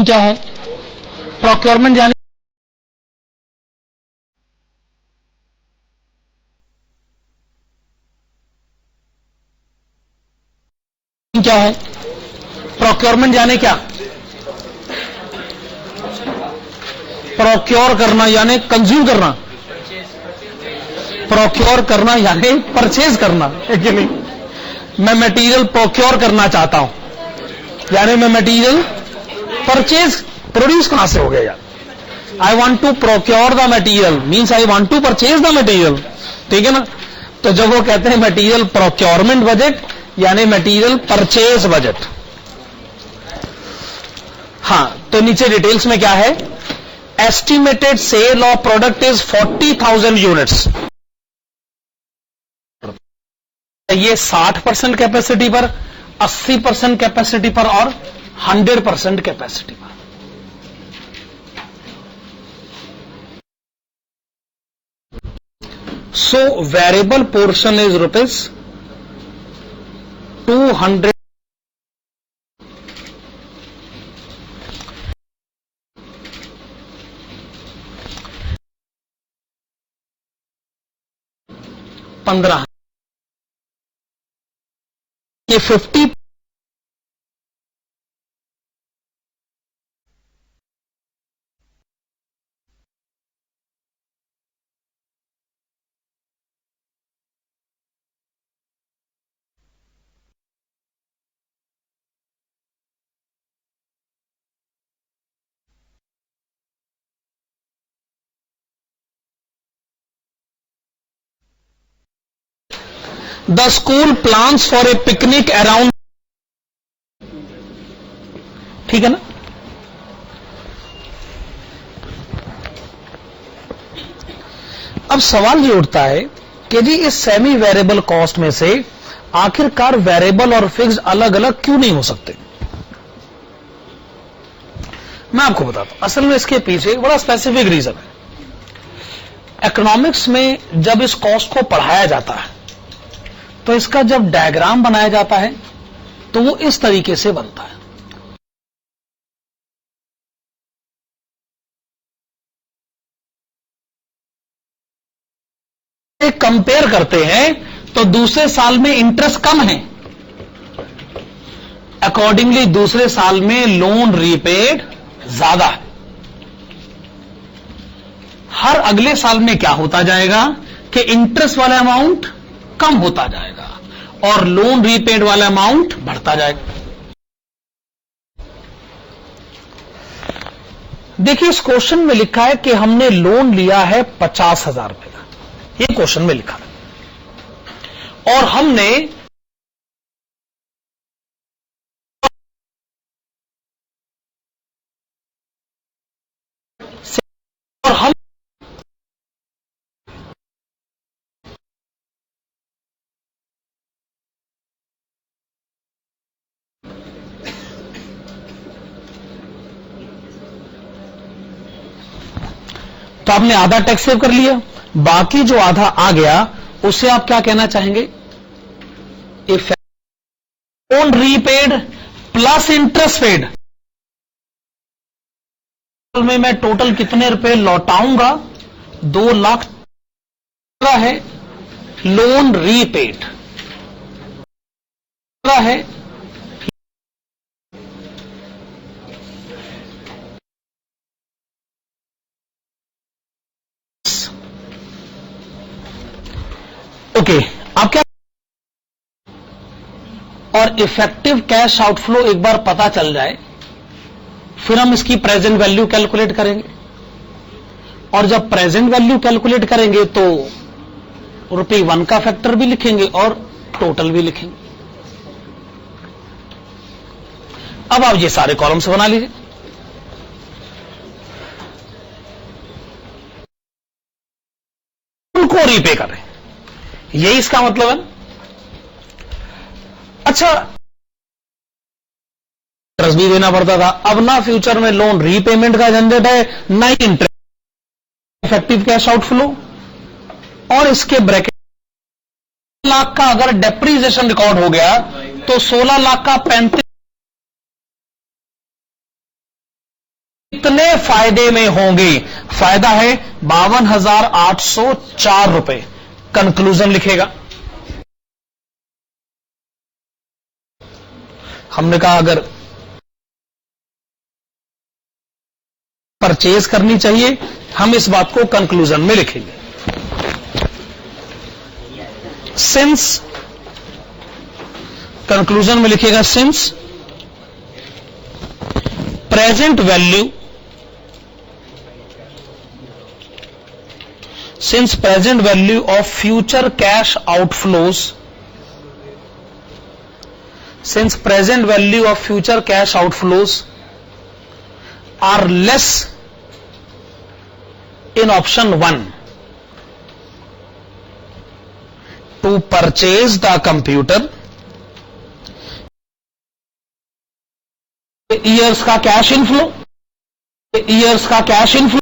क्या है? प्रोक्योरमेंट जाने क्या है? प्रोक्योरमेंट जाने क्या? प्रोक्योर करना यानी कंज्यूम करना, प्रोक्योर करना यानी परचेज करना है कि नहीं? मैं मटेरियल प्रोक्योर करना चाहता हूं यानी मैं मटेरियल परचेज प्रोड्यूस कहां से हो गया यार? I want to procure the material means I want to purchase the material, ठीक है ना? तो जब वो कहते हैं मटेरियल प्रोक्योरमेंट बजट यानी मटेरियल परचेज बजट। हां, तो नीचे डिटेल्स में क्या है? Estimated sale of product is 40,000 units. ये 60% कैपेसिटी पर, 80% कैपेसिटी पर और 100% कैपेसिटी पर। सो वेरिएबल पोर्शन इज ₹200 15 ये 50 the school plans for a picnic around, ठीक है ना? अब सवाल ये उठता है कि जी इस सेमी वेरिएबल कॉस्ट में से आखिरकार वेरिएबल और फिक्स अलग अलग क्यों नहीं हो सकते? मैं आपको बताता हूं, असल में इसके पीछे बड़ा स्पेसिफिक रीजन है। इकोनॉमिक्स में जब इस कॉस्ट को पढ़ाया जाता है तो इसका जब डायग्राम बनाया जाता है तो वो इस तरीके से बनता है। कंपेयर करते हैं तो दूसरे साल में इंटरेस्ट कम है, अकॉर्डिंगली दूसरे साल में लोन रीपेड ज्यादा है। हर अगले साल में क्या होता जाएगा कि इंटरेस्ट वाला अमाउंट कम होता जाएगा और लोन रीपेड वाला अमाउंट बढ़ता जाएगा। देखिए इस क्वेश्चन में लिखा है कि हमने लोन लिया है 50,000 रुपए का, ये क्वेश्चन में लिखा है, और हमने तो आपने आधा टैक्स सेव कर लिया, बाकी जो आधा आ गया उसे आप क्या कहना चाहेंगे? If loan repaid plus interest paid में मैं टोटल कितने रुपए लौटाऊंगा? 2 लाख है लोन रीपेड है। ओके, अब क्या? और इफेक्टिव कैश आउटफ्लो एक बार पता चल जाए फिर हम इसकी प्रेजेंट वैल्यू कैलकुलेट करेंगे, और जब प्रेजेंट वैल्यू कैलकुलेट करेंगे तो ₹1 का फैक्टर भी लिखेंगे और टोटल भी लिखेंगे। अब आप ये सारे कॉलम्स बना लीजिए। उनको रीपे करें, यही इसका मतलब है। अच्छा, इंटरेस्ट भी देना पड़ता था, अब ना फ्यूचर में लोन रीपेमेंट का झंझट है ना ही इंटरेस्ट। इफेक्टिव कैश आउटफ्लो और इसके ब्रैकेट 16 लाख का अगर डेप्रीसिएशन रिकॉर्ड हो गया तो 16 लाख का 35 फायदे में होंगे। फायदा है 52,804 रुपए। कंक्लूजन लिखेगा। हमने कहा अगर परचेज करनी चाहिए, हम इस बात को कंक्लूजन में लिखेंगे। सिंस, कंक्लूजन में लिखेगा since present value, since present value of future cash outflows, since present value of future cash outflows are less in option 1 to purchase the computer, years का कैश इनफ्लो, years का cash inflow,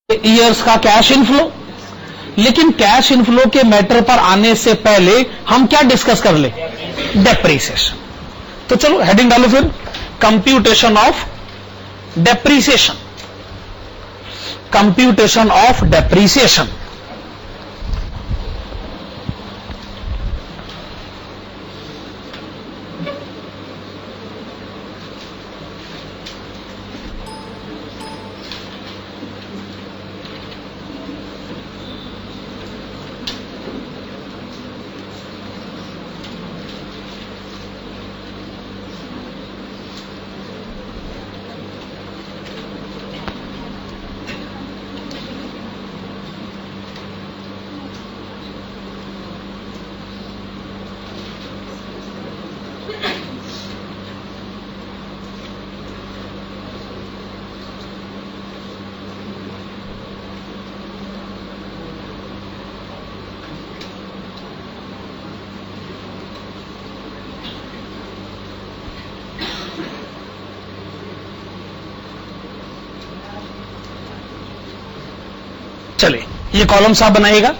years का cash inflow. लेकिन cash inflow के matter पर आने से पहले हम क्या डिस्कस कर ले? डेप्रीसिएशन। तो चलो हेडिंग डालो फिर, computation of depreciation, computation of depreciation. चले, ये कॉलम साहब बनाएगा।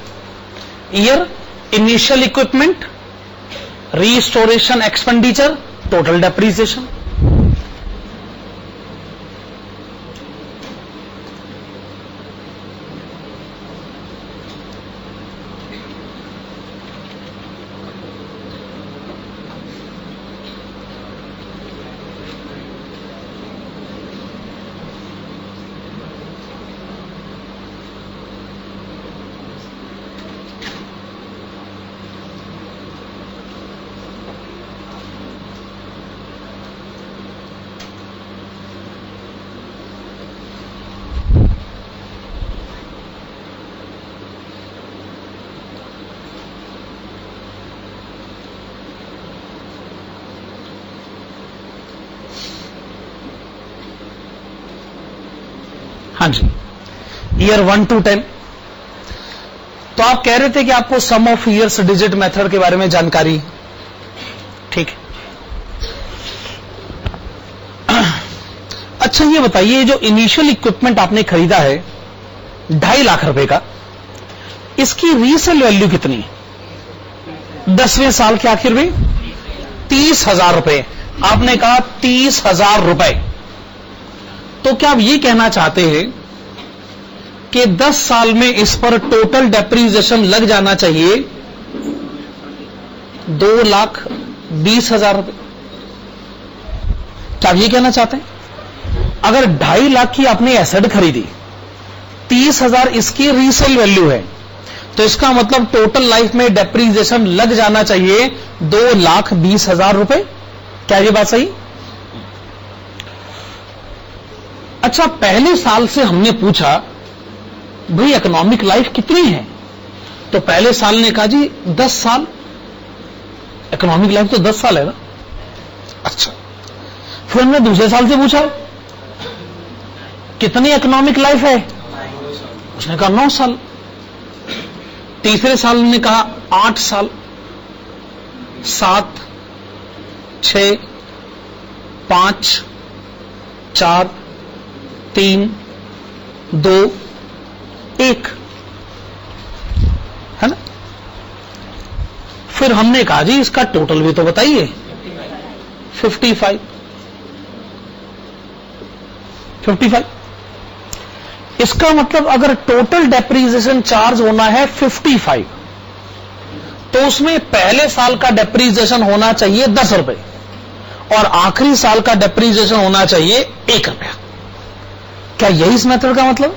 Year, initial equipment, restoration expenditure, total depreciation. हाँ जी, ईयर 1 to 10। तो आप कह रहे थे कि आपको सम ऑफ ईयर्स डिजिट मेथड के बारे में जानकारी, ठीक है। अच्छा ये बताइए, जो इनिशियल इक्विपमेंट आपने खरीदा है 2.5 लाख रुपए का, इसकी रीसेल वैल्यू कितनी है? 10वें साल के आखिर में 30,000 रुपए। आपने कहा 30,000 रुपए। तो क्या आप ये कहना चाहते हैं कि 10 साल में इस पर टोटल डेप्रीसिएशन लग जाना चाहिए 2,20,000 रुपए? क्या आप ये कहना चाहते हैं? अगर 2.5 लाख की आपने एसेट खरीदी, 30,000 इसकी रीसेल वैल्यू है, तो इसका मतलब टोटल लाइफ में डेप्रीसिएशन लग जाना चाहिए 2,20,000 रुपए। क्या ये बात सही? अच्छा, पहले साल से हमने पूछा भाई इकोनॉमिक लाइफ कितनी है, तो पहले साल ने कहा जी 10 साल। इकोनॉमिक लाइफ तो 10 साल है ना। अच्छा, फिर हमने दूसरे साल से पूछा कितनी इकोनॉमिक लाइफ है, उसने कहा 9 साल। तीसरे साल ने कहा 8 साल, 7, 6, 5, 4, 3, 2, 1, है ना। फिर हमने कहा जी इसका टोटल भी तो बताइए। 55। इसका मतलब अगर टोटल डेप्रीसिएशन चार्ज होना है 55, तो उसमें पहले साल का डेप्रीसिएशन होना चाहिए 10 रुपए और आखिरी साल का डेप्रीसिएशन होना चाहिए 1 रुपया। क्या यही इस मेथड का मतलब?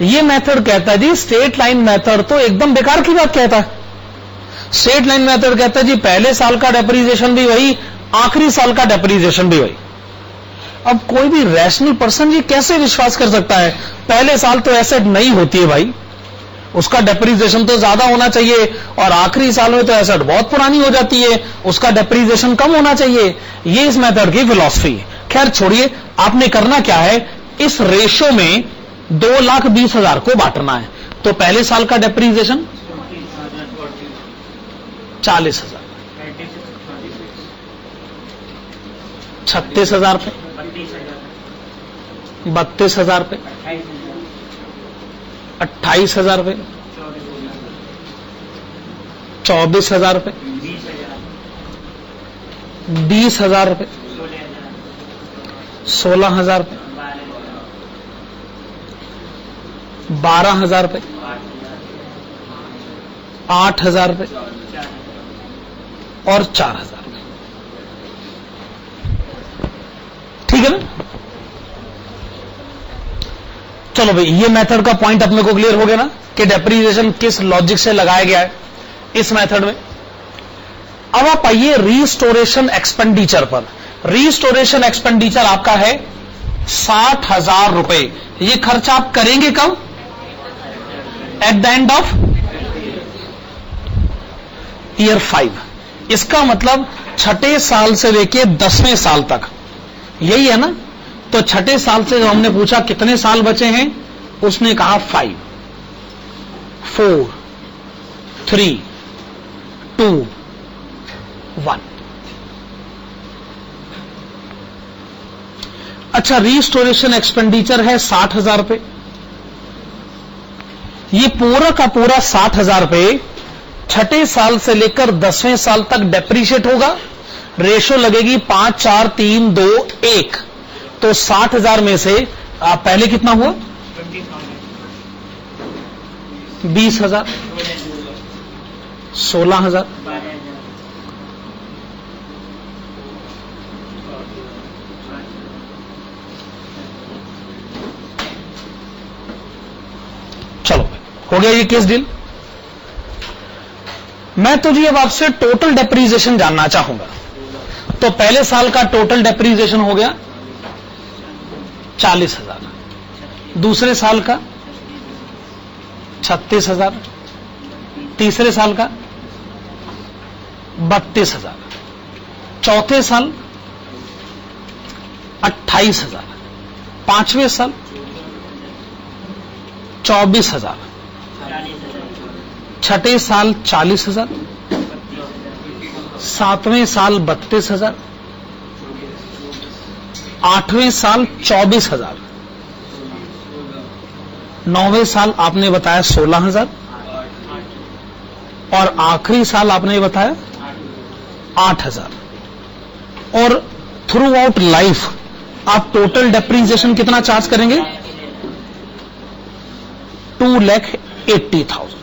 ये मेथड कहता है जी, स्ट्रेट लाइन मेथड तो एकदम बेकार की बात कहता है। स्ट्रेट लाइन मेथड कहता है जी पहले साल का डेप्रीसिएशन भी वही, आखिरी साल का डेप्रीसिएशन भी वही। अब कोई भी रैशनल पर्सन ये कैसे विश्वास कर सकता है? पहले साल तो एसेट नहीं होती है भाई, उसका डेप्रीसिएशन तो ज्यादा होना चाहिए, और आखिरी साल में तो एसेट बहुत पुरानी हो जाती है, उसका डेप्रीसिएशन कम होना चाहिए। ये इस मेथड की फिलॉसफी है। खैर छोड़िए, आपने करना क्या है, इस रेशो में 2,20,000 को बांटना है। तो पहले साल का डेप्रीसिएशन 40,000, 36,000 पे, 32,000 पे, 28,000 पे, 24,000 पे, 20,000 पे, 16,000 पे, 12,000 पे, 8,000 पे और 4,000 पे। ठीक है ना? चलो भाई, ये मेथड का पॉइंट अपने को क्लियर हो गया ना कि डेप्रीसिएशन किस लॉजिक से लगाया गया है इस मेथड में। अब आप आइए रीस्टोरेशन एक्सपेंडिचर पर। रीस्टोरेशन एक्सपेंडिचर आपका है 60,000 रुपए। ये खर्च आप करेंगे कब? At the end of year 5। इसका मतलब छठे साल से लेके 10वें साल तक, यही है ना? तो छठे साल से जो हमने पूछा कितने साल बचे हैं, उसने कहा 5, 4, 3, 2, 1। अच्छा, रीस्टोरेशन एक्सपेंडिचर है 60,000 रुपए। ये पूरा का पूरा 60,000 रुपए छठे साल से लेकर 10वें साल तक डेप्रीशिएट होगा। रेशो लगेगी 5, 4, 3, 2, 1। तो 60,000 में से पहले कितना हुआ? 20,000, 16,000, चलो हो गया ये केस डील। मैं तो जी अब आपसे टोटल डेप्रीसिएशन जानना चाहूंगा। तो पहले साल का टोटल डेप्रीसिएशन हो गया 40,000, दूसरे साल का 36,000, तीसरे साल का 32,000, चौथे साल 28,000, पांचवें साल 24,000, छठे साल 40,000, सातवें साल 32,000, आठवें साल 24,000, नौवें साल आपने बताया 16,000 और आखिरी साल आपने बताया 8,000। और थ्रू आउट लाइफ आप टोटल डेप्रीसिएशन कितना चार्ज करेंगे? 2,80,000।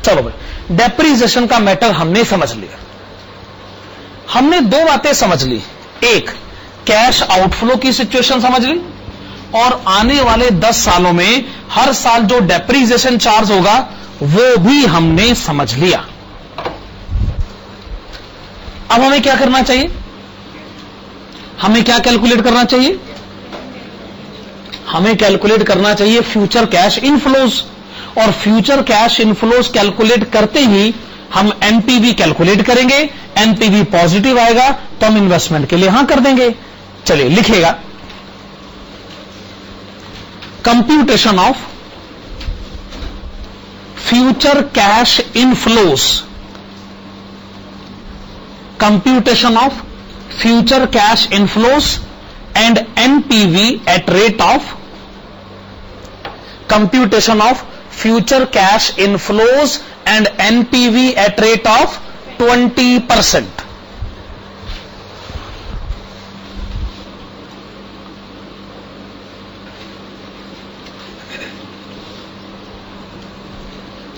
चलो भाई, डेप्रीसिएशन का मैटर हमने समझ लिया। हमने दो बातें समझ ली, एक कैश आउटफ्लो की सिचुएशन समझ ली, और आने वाले 10 सालों में हर साल जो डेप्रीसिएशन चार्ज होगा वो भी हमने समझ लिया। अब हमें क्या करना चाहिए? हमें क्या कैलकुलेट करना चाहिए? हमें कैलकुलेट करना चाहिए फ्यूचर कैश इनफ्लोज, और फ्यूचर कैश इनफ्लोज कैलकुलेट करते ही हम एनपीवी कैलकुलेट करेंगे। एनपीवी पॉजिटिव आएगा तो हम इन्वेस्टमेंट के लिए हां कर देंगे। चलिए लिखेगा, computation of future cash inflows, computation of future cash inflows and NPV eight rate of, computation of future cash inflows and NPV at rate of 20%.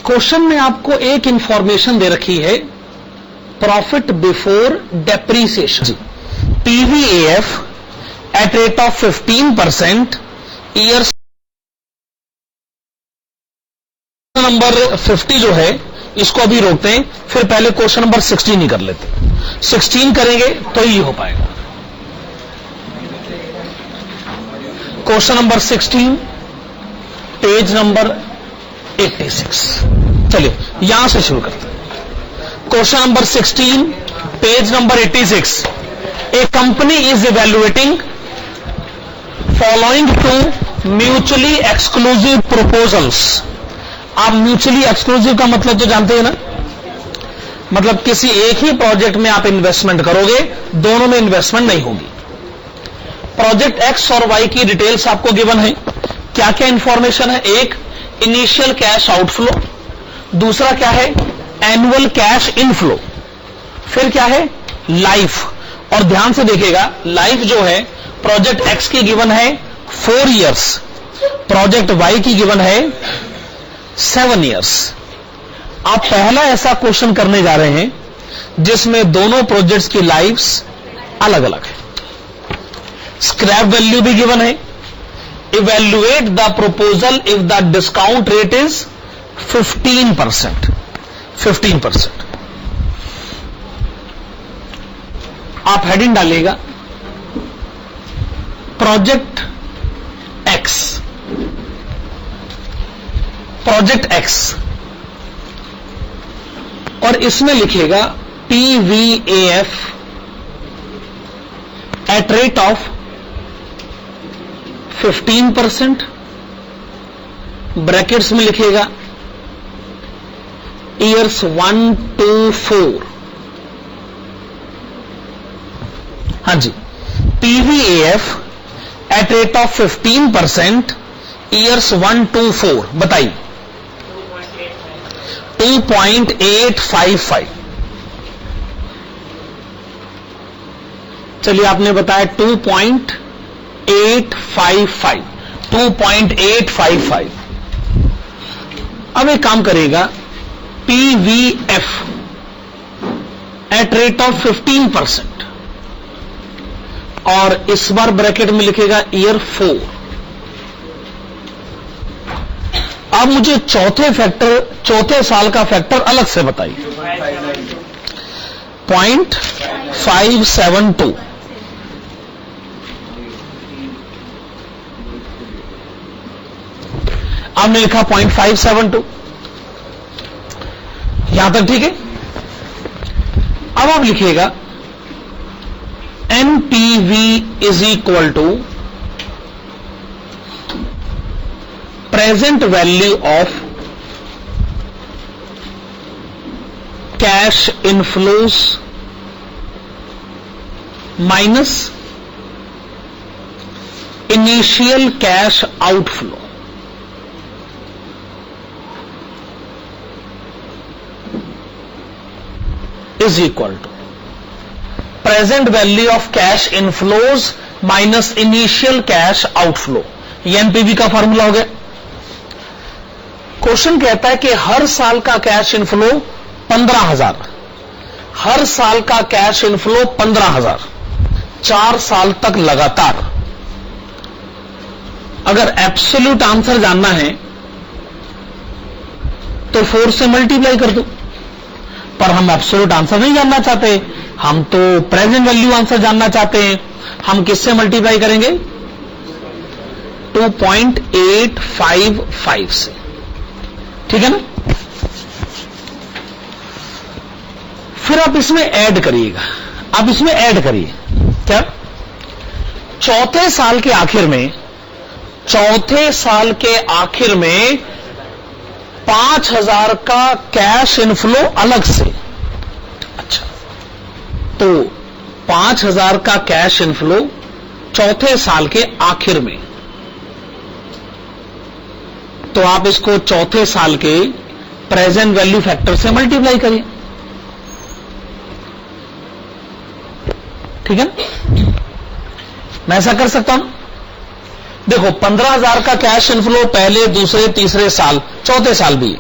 Question में आपको एक इंफॉर्मेशन दे रखी है, profit before depreciation, PVAF at rate of 15% years. Number 50 जो है इसको अभी रोकते हैं, फिर पहले क्वेश्चन नंबर 16 ही कर लेते हैं। 16 करेंगे तो ये हो पाएगा। Question number 16 page number 86। चलिए यहां से शुरू करते हैं। Question number 16 page number 86। A company is evaluating following two mutually exclusive proposals. आप म्यूचुअली एक्सक्लूसिव का मतलब तो जानते हैं ना, मतलब किसी एक ही प्रोजेक्ट में आप इन्वेस्टमेंट करोगे, दोनों में इन्वेस्टमेंट नहीं होगी। प्रोजेक्ट एक्स और वाई की डिटेल्स आपको गिवन है। क्या क्या इंफॉर्मेशन है? एक, इनिशियल कैश आउटफ्लो, दूसरा क्या है, एनुअल कैश इनफ्लो, फिर क्या है, लाइफ। और ध्यान से देखिएगा, लाइफ जो है प्रोजेक्ट एक्स की गिवन है 4 इयर्स, प्रोजेक्ट वाई की गिवन है 7 इयर्स। आप पहला ऐसा क्वेश्चन करने जा रहे हैं जिसमें दोनों प्रोजेक्ट्स की लाइफ्स अलग अलग है। स्क्रैप वैल्यू भी गिवन है। Evaluate the proposal if the discount rate is 15%। 15%। आप हेडिंग डालिएगा प्रोजेक्ट एक्स, प्रोजेक्ट एक्स, और इसमें लिखिएगा PVAF at rate of 15%, brackets में लिखिएगा ईयर्स 1 to 4। हाँ जी, PVAF at rate of 15% years 1 to 4। बताइए 2.855। चलिए आपने बताया 2.855। 2.855। अब एक काम करेगा, पीवीएफ एट रेट ऑफ 15%, और इस बार ब्रैकेट में लिखेगा ईयर 4। अब मुझे चौथे साल का फैक्टर अलग से बताइए। 0.572। आपने लिखा 0.572, यहां तक ठीक है। अब आप लिखिएगा NPV is equal to present value of cash inflows minus initial cash outflow. Is equal to present value of cash inflows minus initial cash outflow. ये एनपीवी का फॉर्मूला हो गया। क्वेश्चन कहता है कि हर साल का कैश इनफ्लो 15,000, हर साल का कैश इनफ्लो 15,000, 4 साल तक लगातार। अगर एब्सोल्यूट आंसर जानना है तो 4 से मल्टीप्लाई कर दो, पर हम एब्सोल्यूट आंसर नहीं जानना चाहते, हम तो प्रेजेंट वैल्यू आंसर जानना चाहते हैं। हम किससे मल्टीप्लाई करेंगे? 2.855 से। ठीक है ना? फिर आप इसमें ऐड करिएगा। आप इसमें ऐड करिए क्या? चौथे साल के आखिर में 5,000 का कैश इनफ्लो अलग से। अच्छा, तो 5,000 का कैश इनफ्लो चौथे साल के आखिर में, तो आप इसको चौथे साल के प्रेजेंट वैल्यू फैक्टर से मल्टीप्लाई करिए। ठीक है ना? मैं ऐसा कर सकता हूं। देखो 15,000 का कैश इनफ्लो पहले, दूसरे, तीसरे साल, चौथे साल भी है।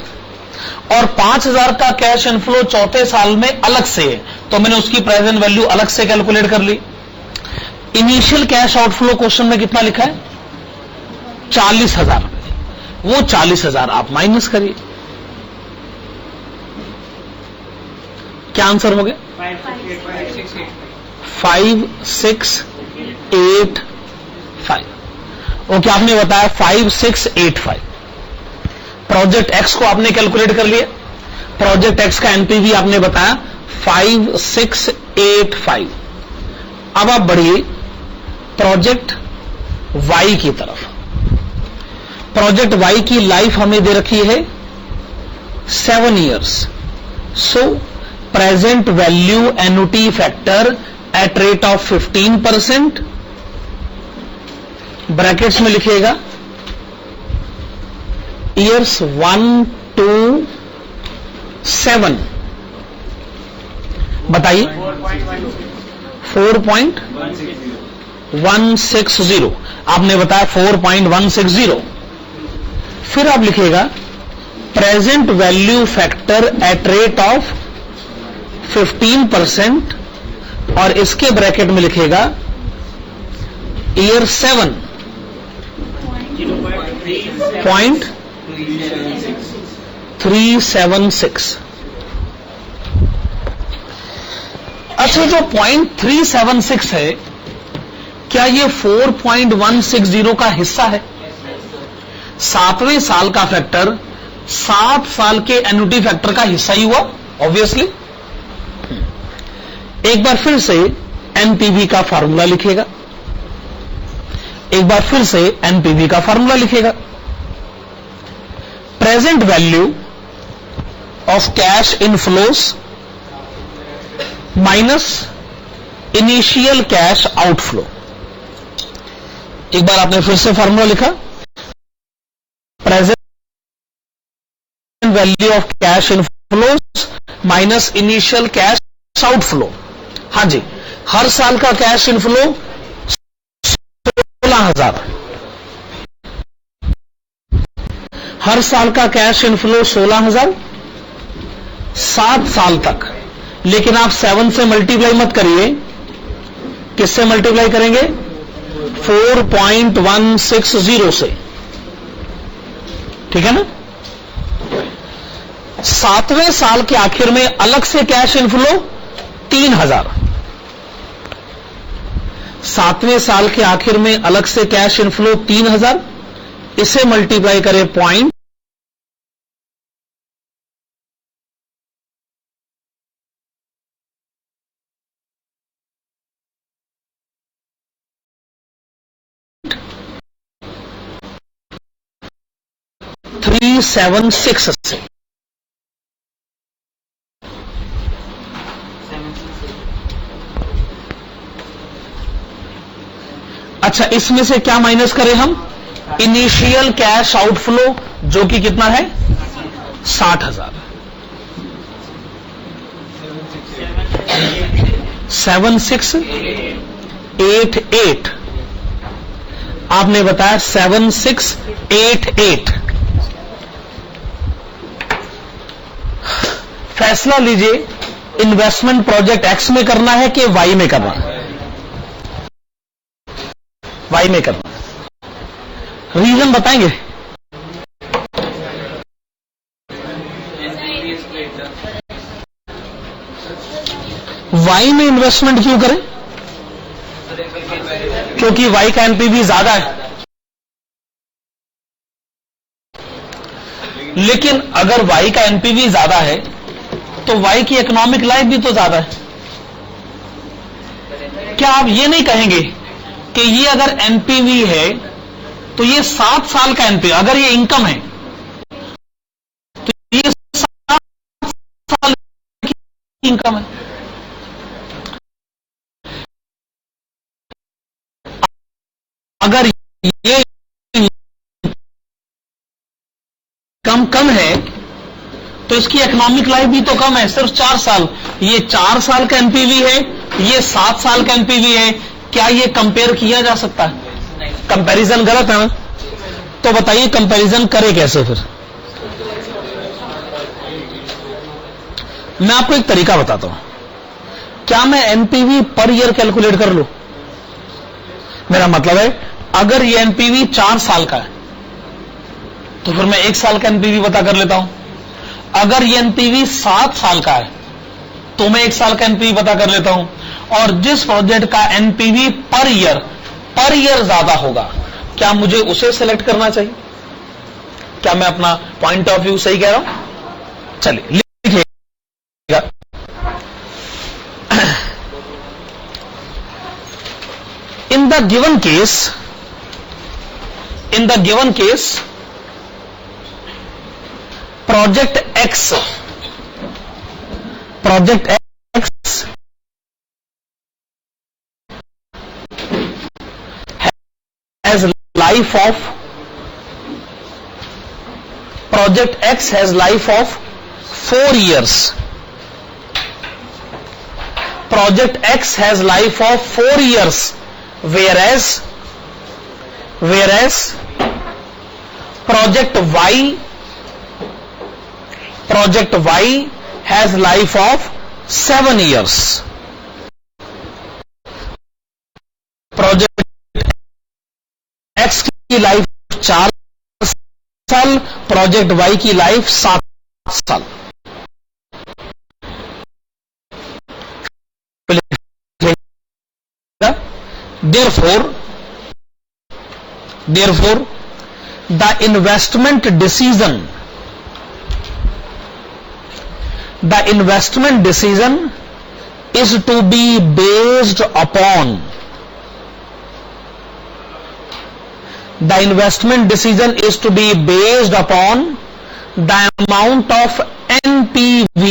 और 5,000 का कैश इनफ्लो चौथे साल में अलग से है, तो मैंने उसकी प्रेजेंट वैल्यू अलग से कैलकुलेट कर ली। इनिशियल कैश आउटफ्लो क्वेश्चन में कितना लिखा है? 40,000। वो 40,000 आप माइनस करिए, क्या आंसर हो गया? 5685। ओके, आपने बताया 5685। प्रोजेक्ट एक्स को आपने कैलकुलेट कर लिया, प्रोजेक्ट एक्स का एनपीवी आपने बताया 5685। अब आप बढ़िए प्रोजेक्ट वाई की तरफ। प्रोजेक्ट वाई की लाइफ हमें दे रखी है 7 years। So present value annuity factor eight rate of 15%, brackets में लिखिएगा years 1 to 7। बताइए 4.160। आपने बताया 4.160। फिर आप लिखिएगा present value factor eight rate of 15% और इसके ब्रैकेट में लिखिएगा ईयर 7.376। अच्छा, जो 0.376 है, क्या ये 4.160 का हिस्सा है? 7वें साल का फैक्टर 7 साल के एन्युटी फैक्टर का हिस्सा ही हुआ, ऑब्वियसली। एक बार फिर से एनपीवी का फार्मूला लिखेगा, एक बार फिर से एनपीवी का फार्मूला लिखेगा। Present value of cash inflows minus initial cash outflow. एक बार आपने फिर से फार्मूला लिखा, present value of cash inflows minus initial cash outflow. हाँ जी, हर साल का कैश इनफ्लो 16,000, हर साल का कैश इनफ्लो 16,000, 7 साल तक। लेकिन आप 7 से मल्टीप्लाई मत करिए, किससे मल्टीप्लाई करेंगे? 4.160 से, ठीक है ना? 7वें साल के आखिर में अलग से कैश इनफ्लो 3,000। 7वें साल के आखिर में अलग से कैश इनफ्लो 3,000, इसे मल्टीप्लाई करें 0.376 से। अच्छा, इसमें से क्या माइनस करें हम? इनिशियल कैश आउटफ्लो, जो कि कितना है? 60,000। 7688। आपने बताया 7688। फैसला लीजिए, इन्वेस्टमेंट प्रोजेक्ट एक्स में करना है कि वाई में करना है? वाई में करना है। रीजन बताएंगे? वाई में इन्वेस्टमेंट क्यों करें? क्योंकि वाई का एनपीवी ज्यादा है। लेकिन अगर वाई का एनपीवी ज्यादा है तो वाई की इकोनॉमिक लाइफ भी तो ज्यादा है। क्या आप ये नहीं कहेंगे कि ये अगर एनपीवी है तो ये 7 साल का एनपीवी, अगर ये इनकम है तो ये 7 साल की इनकम है। अगर ये कम है तो इसकी इकोनॉमिक लाइफ भी तो कम है, सिर्फ 4 साल। ये 4 साल का एनपीवी है, ये 7 साल का एनपीवी है। क्या ये कंपेयर किया जा सकता है? कंपैरिजन गलत है ना? तो बताइए कंपैरिजन करे कैसे फिर? मैं आपको एक तरीका बताता हूं, क्या मैं एनपीवी पर ईयर कैलकुलेट कर लूं? मेरा मतलब है अगर ये एनपीवी 4 साल का है तो फिर मैं 1 साल का एनपीवी पता कर लेता हूं। अगर ये एनपीवी 7 साल का है तो मैं 1 साल का एनपीवी पता कर लेता हूं। और जिस प्रोजेक्ट का एनपीवी पर ईयर ज्यादा होगा, क्या मुझे उसे सेलेक्ट करना चाहिए? क्या मैं अपना पॉइंट ऑफ व्यू सही कह रहा हूं? चलिए लिखिएगा। In the given case, project X has life of 4 years. Project X has life of 4 years, whereas project Y has life of 7 years. Project X की लाइफ 4 साल, प्रोजेक्ट Y की life 7 साल। Therefore, the investment decision is to be based upon the amount of NPV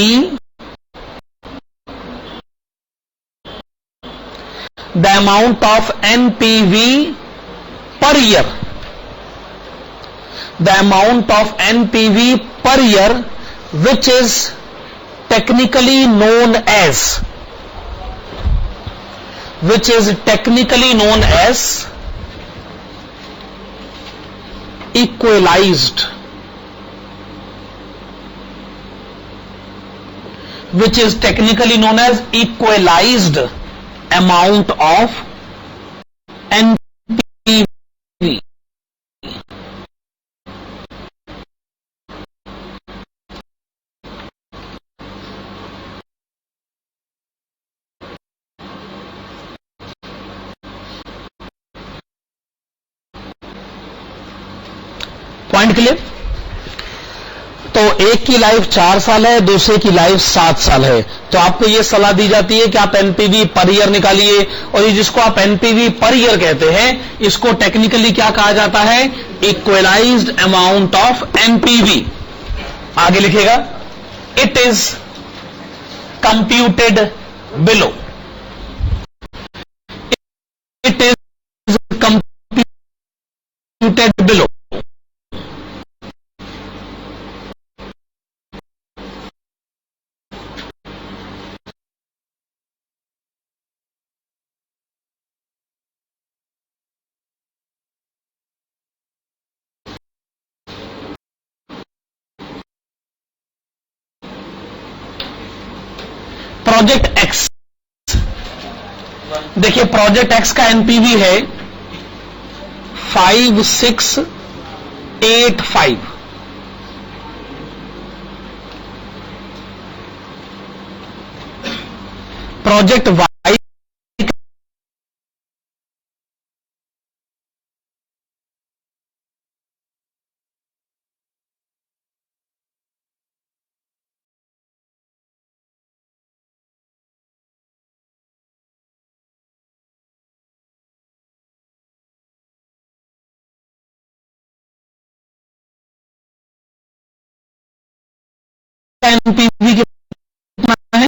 per year, which is technically known as equalized amount of NPV. Point clear? तो एक की life 4 साल है, दूसरे की लाइफ 7 साल है, तो आपको यह सलाह दी जाती है कि आप एनपीवी पर ईयर निकालिए। और ये जिसको आप एनपीवी पर ईयर कहते हैं, इसको टेक्निकली क्या कहा जाता है? Equalised amount of NPV. आगे लिखेगा, it is computed below. It is computed below. Project x, देखिए प्रोजेक्ट एक्स का एनपीवी है 5685। प्रोजेक्ट वाई एनपीवी कितना है?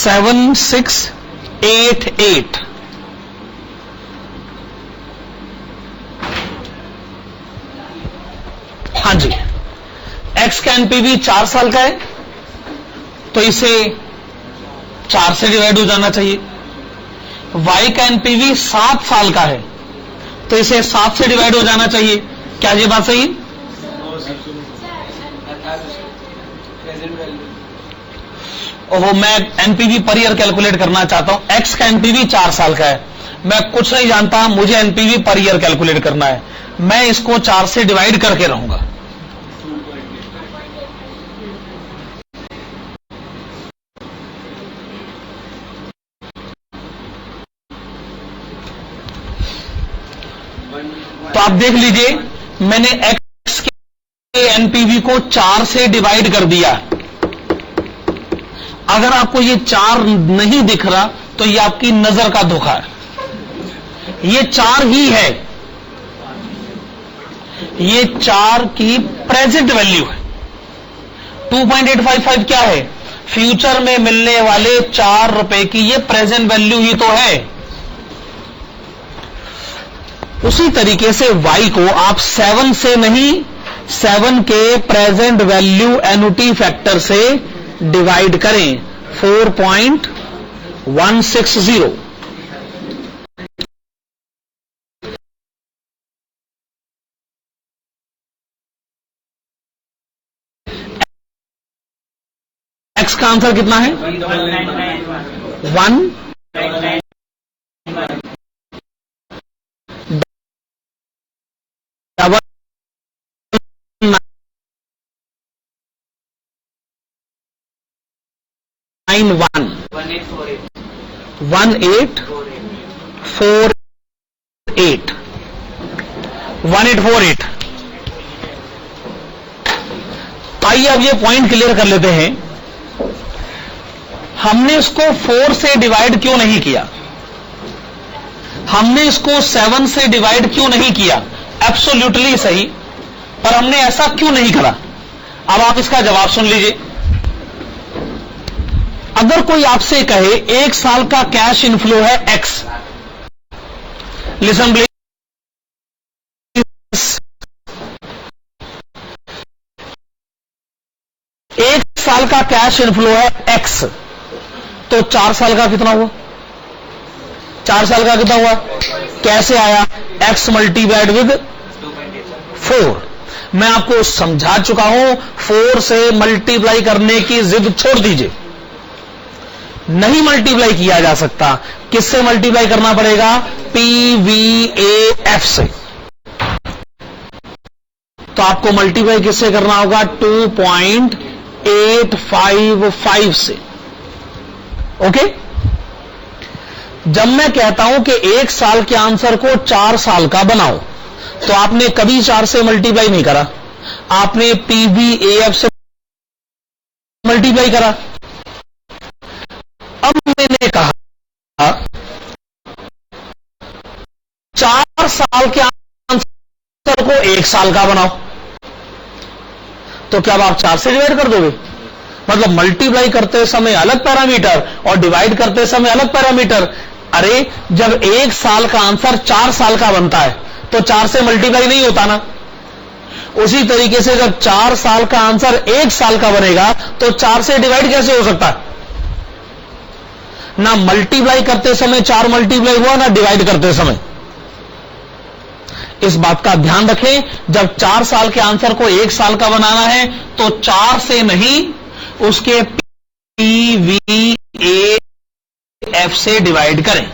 7688। हाँ जी, एक्स का एनपीवी 4 साल का है, तो इसे 4 से डिवाइड हो जाना चाहिए। वाई का एनपीवी 7 साल का है, तो इसे 7 से डिवाइड हो जाना चाहिए। क्या ये बात सही? ओहो, मैं एनपीवी पर ईयर कैलकुलेट करना चाहता हूं। एक्स का एनपीवी 4 साल का है, मैं कुछ नहीं जानता, मुझे एनपीवी पर ईयर कैलकुलेट करना है। मैं इसको 4 से डिवाइड करके रहूंगा। तो आप देख लीजिए, मैंने एक्स के एनपीवी को 4 से डिवाइड कर दिया। अगर आपको ये 4 नहीं दिख रहा तो ये आपकी नजर का धोखा है। ये 4 ही है, ये 4 की प्रेजेंट वैल्यू है। 2.855 क्या है? फ्यूचर में मिलने वाले 4 रुपए की ये प्रेजेंट वैल्यू ही तो है। उसी तरीके से y को आप 7 से नहीं, 7 के प्रेजेंट वैल्यू एन्युटी फैक्टर से डिवाइड करें, 4.160। एक्स का आंसर कितना है? 1 1848। आइए अब ये पॉइंट क्लियर कर लेते हैं, हमने इसको 4 से डिवाइड क्यों नहीं किया, हमने इसको 7 से डिवाइड क्यों नहीं किया? एब्सोल्युटली सही, पर हमने ऐसा क्यों नहीं करा? अब आप इसका जवाब सुन लीजिए। अगर कोई आपसे कहे 1 साल का कैश इनफ्लो है एक्स, लिसन प्लीज, 1 साल का कैश इनफ्लो है एक्स, तो 4 साल का कितना हुआ? 4 साल का कितना हुआ? कैसे आया? X multiplied with 4। मैं आपको समझा चुका हूं, 4 से मल्टीप्लाई करने की जिद छोड़ दीजिए। नहीं मल्टीप्लाई किया जा सकता, किससे मल्टीप्लाई करना पड़ेगा? PVAF से। तो आपको मल्टीप्लाई किससे करना होगा? 2.855 से। ओके? जब मैं कहता हूं कि 1 साल के आंसर को 4 साल का बनाओ, तो आपने कभी 4 से मल्टीप्लाई नहीं करा, आपने PVAF से मल्टीप्लाई करा। अब मैंने कहा 4 साल के आंसर को 1 साल का बनाओ, तो क्या आप 4 से डिवाइड कर दोगे? मतलब मल्टीप्लाई करते समय अलग पैरामीटर और डिवाइड करते समय अलग पैरामीटर। अरे जब 1 साल का आंसर 4 साल का बनता है तो 4 से मल्टीप्लाई नहीं होता ना। उसी तरीके से जब 4 साल का आंसर 1 साल का बनेगा तो 4 से डिवाइड कैसे हो सकता है? ना मल्टीप्लाई करते समय 4 मल्टीप्लाई हुआ, ना डिवाइड करते समय। इस बात का ध्यान रखें, जब 4 साल के आंसर को 1 साल का बनाना है तो 4 से नहीं, उसके PVAF से डिवाइड करें।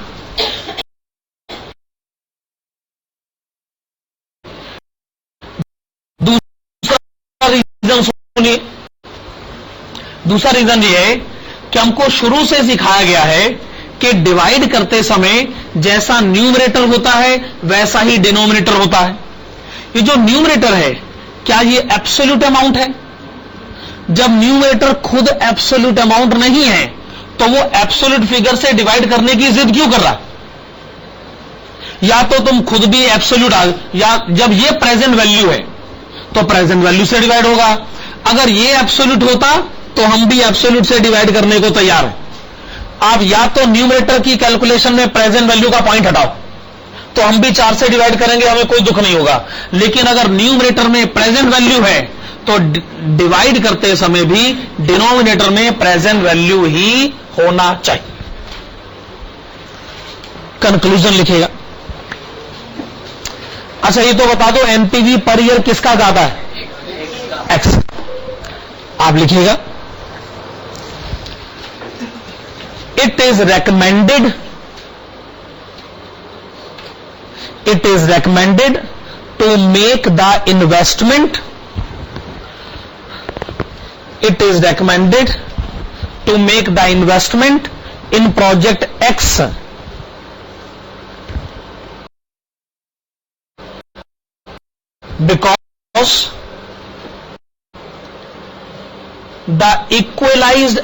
दूसरा रीजन सुनिए, दूसरा रीजन ये है कि हमको शुरू से सिखाया गया है कि डिवाइड करते समय जैसा न्यूमरेटर होता है वैसा ही डिनोमिनेटर होता है। ये जो न्यूमरेटर है, क्या ये एब्सोल्यूट अमाउंट है? जब न्यूमरेटर खुद एब्सोल्यूट अमाउंट नहीं है तो वो एब्सोल्यूट फिगर से डिवाइड करने की जिद क्यों कर रहा? या तो तुम खुद भी एब्सोल्यूट, या जब ये प्रेजेंट वैल्यू है तो प्रेजेंट वैल्यू से डिवाइड होगा। अगर ये एब्सोल्यूट होता तो हम भी एब्सोल्यूट से डिवाइड करने को तैयार हैं। आप या तो न्यूमरेटर की कैलकुलेशन में प्रेजेंट वैल्यू का पॉइंट हटाओ, तो हम भी 4 से डिवाइड करेंगे, हमें कोई दुख नहीं होगा। लेकिन अगर न्यूमरेटर में प्रेजेंट वैल्यू है तो डिवाइड करते समय भी डिनोमिनेटर में प्रेजेंट वैल्यू ही होना चाहिए। कंक्लूजन लिखेगा, अच्छा ये तो बता दो एनपीवी पर ईयर किसका ज्यादा है? एक्स। आप लिखिएगा it is recommended to make the investment in project X because the equalized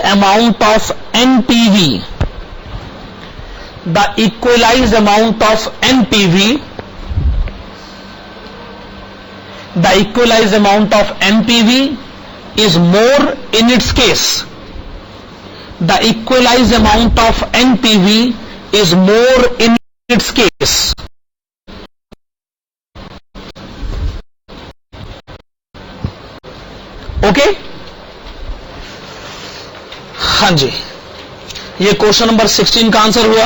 amount of NPV is more in its case. The equalized amount of NPV is more in its case. Okay? हाँ जी, ये question number 16 का answer हुआ।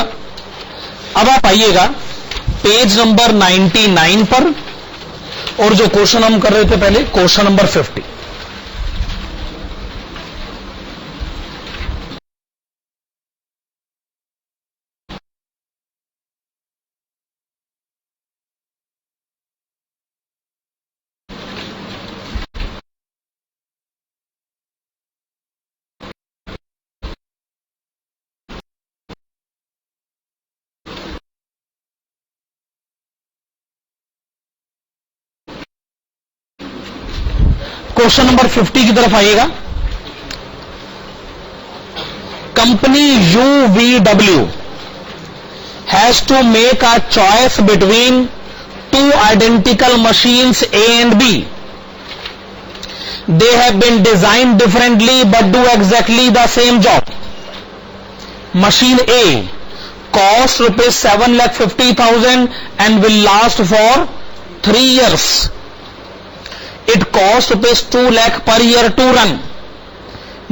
अब आप आइएगा page number 99 पर, और जो क्वेश्चन हम कर रहे थे पहले, क्वेश्चन नंबर 50। क्वेश्चन नंबर 50 की तरफ आइएगा। Company UVW has to make a choice between two identical machines A and B. They have been designed differently but do exactly the same job. Machine A costs ₹7,50,000 and will last for 3 years. It costs ₹2 lakh per year to run.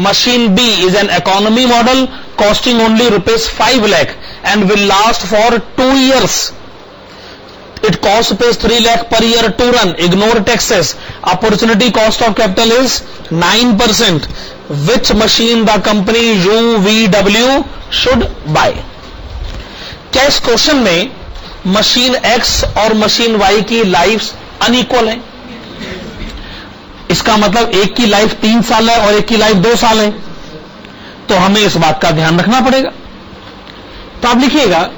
Machine B is an economy model costing only ₹5 lakh and will last for 2 years. It costs ₹3 lakh per year to run. Ignore taxes. Opportunity cost of capital is 9%. Which machine the company UVW should buy? क्या इस question में machine X और machine Y की life unequal है? इसका मतलब एक की लाइफ 3 साल है और एक की लाइफ 2 साल है, तो हमें इस बात का ध्यान रखना पड़ेगा। तो आप लिखिएगा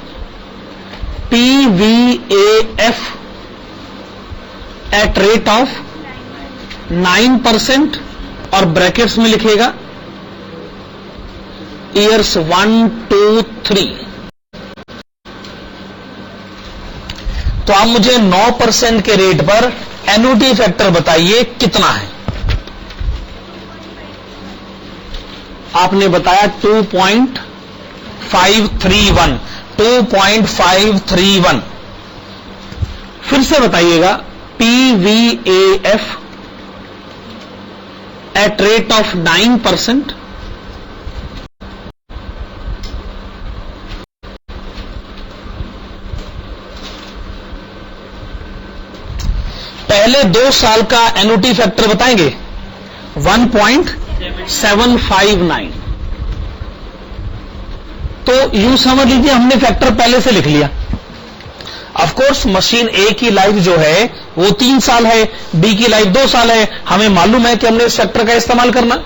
PVAF एट रेट ऑफ 9% और ब्रैकेट्स में लिखिएगा ईयर्स 1, 2, 3। तो आप मुझे 9% के रेट पर एन्युटी फैक्टर बताइए कितना है? आपने बताया 2.531। फिर से बताइएगा PVAF एट रेट ऑफ 9%। पहले 2 साल का एन्युटी फैक्टर बताएंगे 1.759। तो यूं समझ लीजिए हमने फैक्टर पहले से लिख लिया। ऑफ कोर्स मशीन ए की लाइफ जो है वो 3 साल है, बी की लाइफ 2 साल है। हमें मालूम है कि हमने इस फैक्टर का इस्तेमाल करना।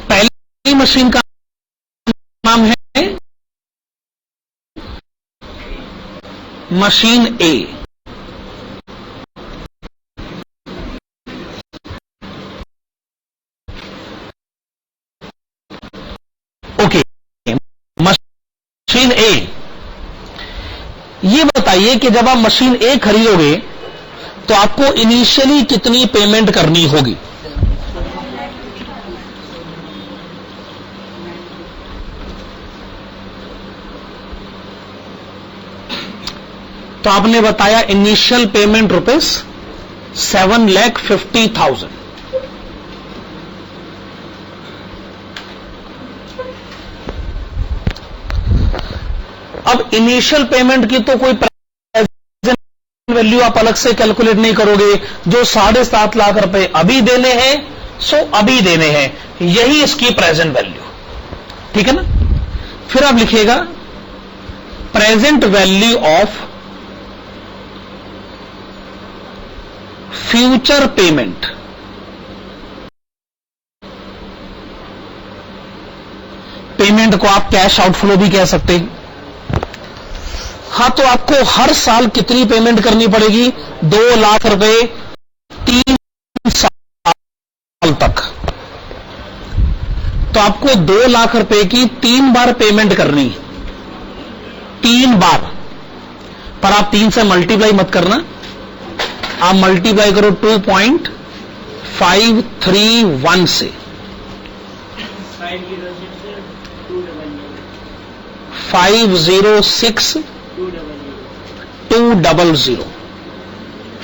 पहली मशीन का नाम है मशीन ए। ओके, मशीन ए। ये बताइए कि जब आप मशीन ए खरीदोगे तो आपको इनिशियली कितनी पेमेंट करनी होगी? तो आपने बताया इनिशियल पेमेंट ₹7,50,000। अब इनिशियल पेमेंट की तो कोई प्रेजेंट वैल्यू आप अलग से कैलकुलेट नहीं करोगे। जो 7.5 लाख रुपए अभी देने हैं सो अभी देने हैं, यही इसकी प्रेजेंट वैल्यू, ठीक है ना। फिर आप लिखिएगा present value of future payment. Payment को आप कैश आउटफ्लो भी कह सकते हैं। हाँ, तो आपको हर साल कितनी पेमेंट करनी पड़ेगी? 2 लाख रुपए 3 साल तक। तो आपको 2 लाख रुपए की 3 बार पेमेंट करनी, 3 बार। पर आप 3 से मल्टीप्लाई मत करना, आप मल्टीप्लाई करो 2.531 से। 506,200।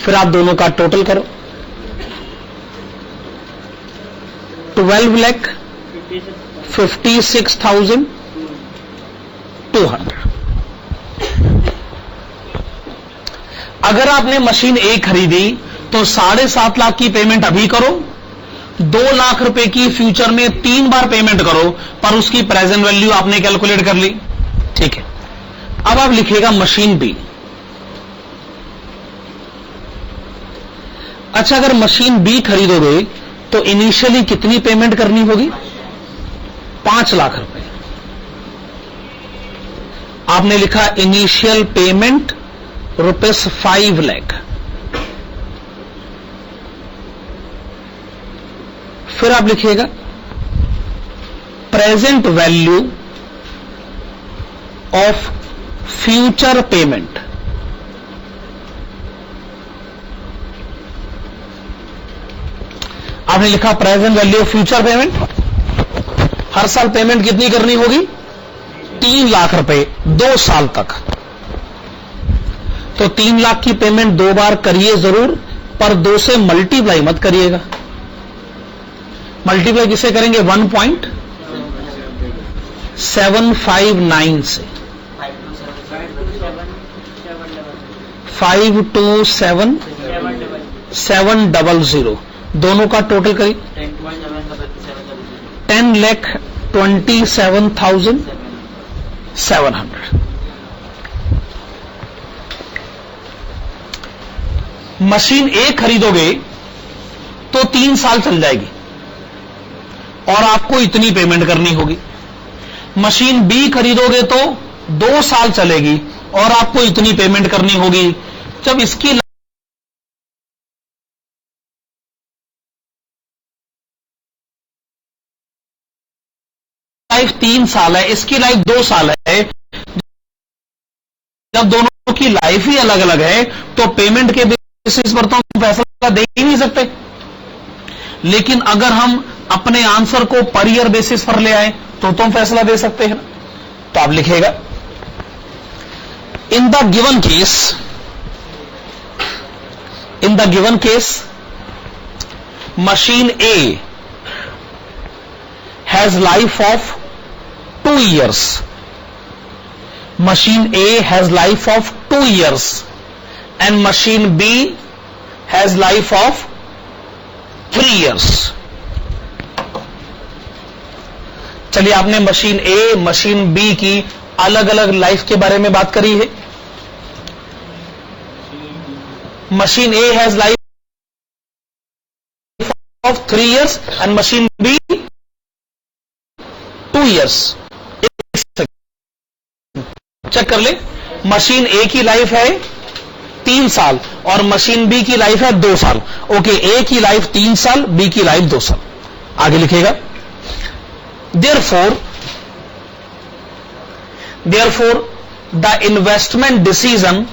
फिर आप दोनों का टोटल करो, 12,56,200। अगर आपने मशीन ए खरीदी तो 7.5 लाख की पेमेंट अभी करो, 2 लाख रुपए की फ्यूचर में 3 बार पेमेंट करो, पर उसकी प्रेजेंट वैल्यू आपने कैलकुलेट कर ली, ठीक है। अब आप लिखिएगा मशीन बी। अच्छा, अगर मशीन बी खरीदोगे तो इनिशियली कितनी पेमेंट करनी होगी? 5 लाख रुपए। आपने लिखा इनिशियल पेमेंट ₹5 लाख। फिर आप लिखिएगा present value of future payment. आपने लिखा present value of future payment. हर साल पेमेंट कितनी करनी होगी? 3 लाख रुपए 2 साल तक। तो 3 लाख की पेमेंट 2 बार करिए जरूर, पर 2 से मल्टीप्लाई मत करिएगा। मल्टीप्लाई किसे करेंगे? 1.759 से। 527,700। दोनों का टोटल करिए 10,27,700। मशीन ए खरीदोगे तो 3 साल चल जाएगी और आपको इतनी पेमेंट करनी होगी। मशीन बी खरीदोगे तो 2 साल चलेगी और आपको इतनी पेमेंट करनी होगी। जब इसकी लाइफ 3 साल है, इसकी लाइफ 2 साल है, जब दोनों की लाइफ ही अलग अलग है तो पेमेंट के बेसिस पर तो हम फैसला दे ही नहीं सकते। लेकिन अगर हम अपने आंसर को पर ईयर बेसिस पर ले आए तो हम फैसला दे सकते हैं। तो आप लिखेगा in the given case machine A has life of 2 years. Machine A has life of 2 years and machine B has life of 3 years. चलिए, आपने मशीन ए मशीन बी की अलग अलग लाइफ के बारे में बात करी है। Machine A has life of 3 years and machine B 2 years. Check कर ले, मशीन ए की लाइफ है 3 साल और मशीन बी की लाइफ है 2 साल। ओके, ए की लाइफ 3 साल, बी की लाइफ 2 साल। आगे लिखेगा therefore the investment decision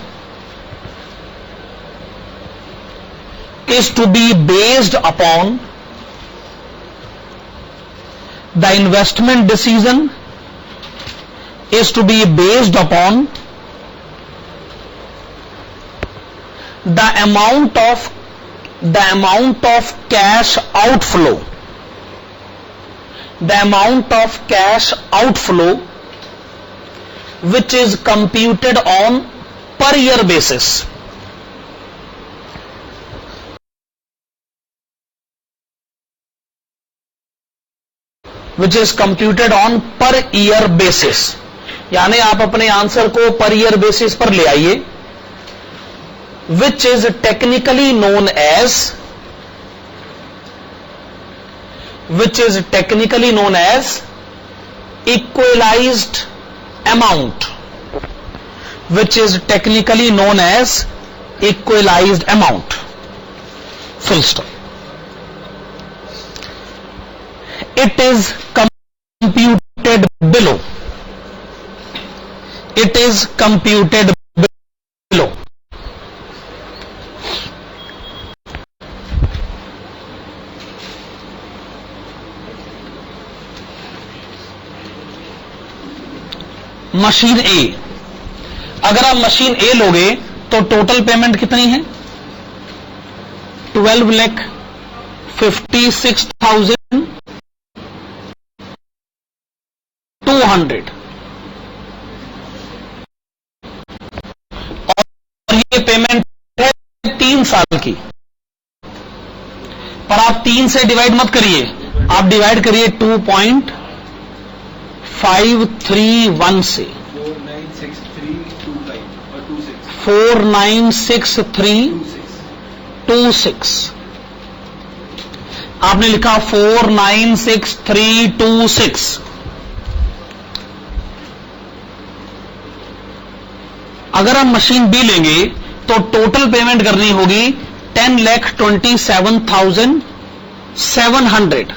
is to be based upon the investment decision is to be based upon the amount of cash outflow the amount of cash outflow which is computed on per year basis. Which is computed on per year basis. यानी आप अपने answer को per year basis पर ले आइए. Which is technically known as equalized amount. Which is technically known as equalized amount. Full stop. It is computed below. It is computed below. Machine A. अगर आप machine ए लोगे तो total payment कितनी है? 12,56,200. और ये पेमेंट है 3 साल की. पर आप 3 से डिवाइड मत करिए, आप डिवाइड करिए 2.531 से. 496326. आपने लिखा 496326. अगर हम मशीन बी लेंगे तो टोटल पेमेंट करनी होगी 10,27,700.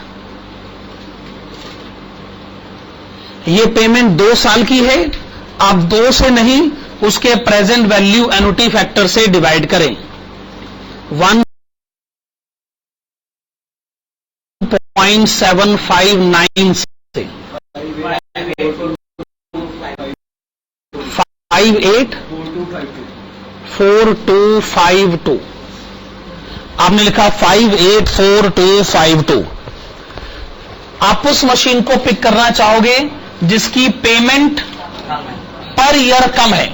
ये पेमेंट 2 साल की है. आप 2 से नहीं, उसके प्रेजेंट वैल्यू एनुटी फैक्टर से डिवाइड करें. 1.759 से 584252. आपने लिखा 584252. आप उस मशीन को पिक करना चाहोगे जिसकी पेमेंट पर ईयर कम है.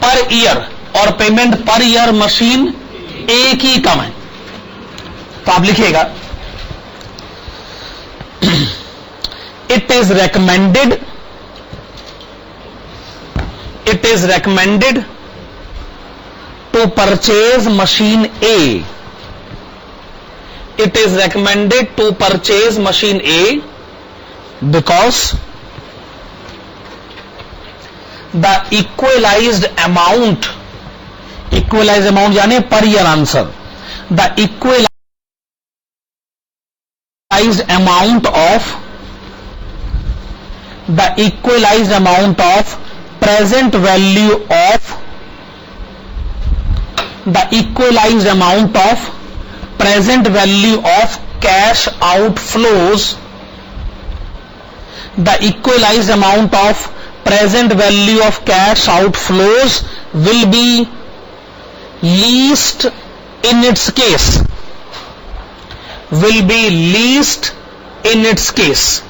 पर ईयर और पेमेंट पर ईयर मशीन एक ही कम है. तो आप लिखिएगा it is recommended to purchase machine A. It is recommended to purchase machine A because the equalized amount यानी per year answer. The equalized amount of present value of cash outflows. The equalized amount of present value of cash outflows will be least in its case.